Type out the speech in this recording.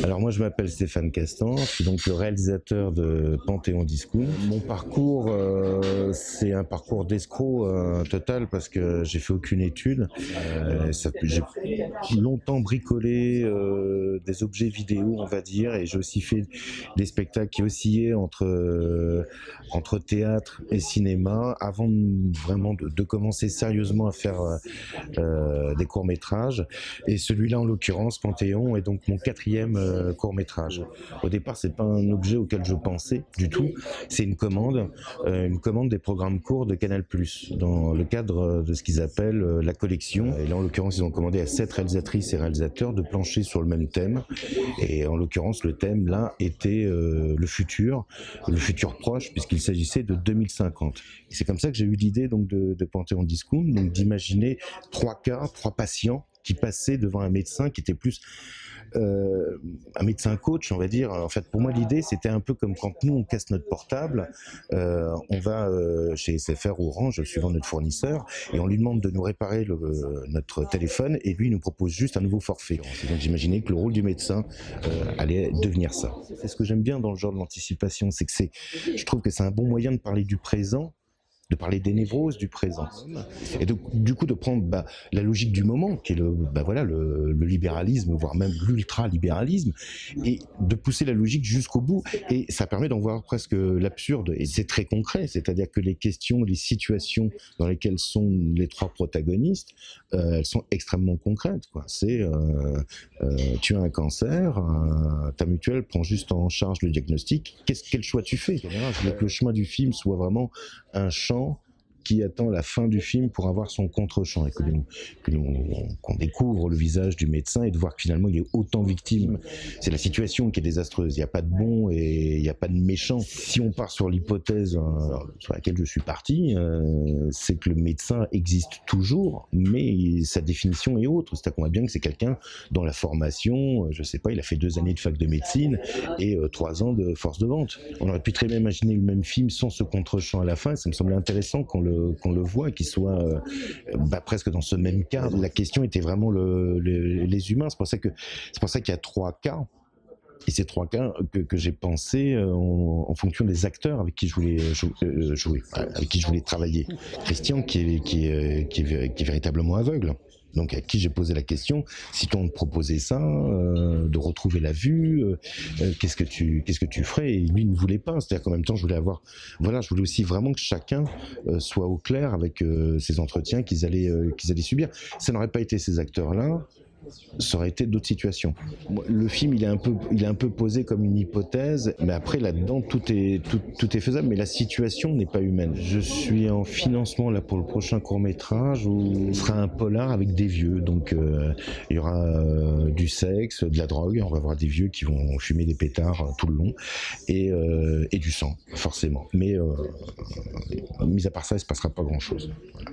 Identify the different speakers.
Speaker 1: Alors moi je m'appelle Stéphane Castan, je suis donc le réalisateur de Panthéon Discount. Mon parcours c'est un parcours d'escroc total parce que j'ai fait aucune étude. J'ai longtemps bricolé des objets vidéo on va dire, et j'ai aussi fait des spectacles qui oscillaient entre théâtre et cinéma avant vraiment de commencer sérieusement à faire des courts-métrages. Et celui-là, en l'occurrence, Panthéon, est donc mon quatrième court-métrage. Au départ, c'est pas un objet auquel je pensais du tout. C'est une commande des programmes courts de Canal+, dans le cadre de ce qu'ils appellent la collection. Et là, en l'occurrence, ils ont commandé à 7 réalisatrices et réalisateurs de plancher sur le même thème. Et en l'occurrence, le thème, là, était le futur proche, puisqu'il s'agissait de 2050. Et c'est comme ça que j'ai eu l'idée donc de Panthéon Discount, donc d'imaginer trois patients qui passaient devant un médecin qui était plus un médecin coach, on va dire. En fait, pour moi, l'idée, c'était un peu comme quand nous, on casse notre portable, on va chez SFR ou Orange, suivant notre fournisseur, et on lui demande de nous réparer notre téléphone, et lui, il nous propose juste un nouveau forfait. Donc, j'imaginais que le rôle du médecin allait devenir ça. C'est ce que j'aime bien dans le genre de l'anticipation, c'est que je trouve que c'est un bon moyen de parler du présent, de parler des névroses du présent, et du coup de prendre la logique du moment, qui est le libéralisme, voire même l'ultra-libéralisme, et de pousser la logique jusqu'au bout, et ça permet d'en voir presque l'absurde, et c'est très concret, c'est-à-dire que les questions, les situations dans lesquelles sont les trois protagonistes, elles sont extrêmement concrètes, quoi. C'est tu as un cancer, ta mutuelle prend juste en charge le diagnostic, quel choix tu fais? Je voulais que le chemin du film soit vraiment un champ qui attend la fin du film pour avoir son contre-champ, et qu'on découvre le visage du médecin et de voir que finalement il est autant victime. C'est la situation qui est désastreuse, il n'y a pas de bon et il n'y a pas de méchant. Si on part sur l'hypothèse sur laquelle je suis parti, c'est que le médecin existe toujours, mais sa définition est autre. C'est-à-dire qu'on voit bien que c'est quelqu'un dont la formation, je sais pas, il a fait 2 années de fac de médecine et 3 ans de force de vente. On aurait pu très bien imaginer le même film sans ce contre-champ à la fin, ça me semblait intéressant qu'on le voit, qu'il soit presque dans ce même cadre. La question était vraiment les humains. C'est pour ça qu'il y a 3 cas. Et ces 3 cas que j'ai pensé en fonction des acteurs avec qui je voulais jouer, avec qui je voulais travailler. Christian, qui est véritablement aveugle. Donc à qui j'ai posé la question, si on te proposait ça, de retrouver la vue, qu'est-ce que tu ferais? Et lui ne voulait pas. C'est-à-dire qu'en même temps, je voulais aussi vraiment que chacun soit au clair avec ces entretiens qu'ils allaient subir. Ça n'aurait pas été ces acteurs-là, ça aurait été d'autres situations. Le film, il est un peu posé comme une hypothèse, mais après là-dedans tout est faisable, mais la situation n'est pas humaine. Je suis en financement là pour le prochain court-métrage où ce sera un polar avec des vieux, donc il y aura du sexe, de la drogue, on va voir des vieux qui vont fumer des pétards tout le long, et du sang, forcément. Mais mis à part ça, il se passera pas grand-chose. Voilà.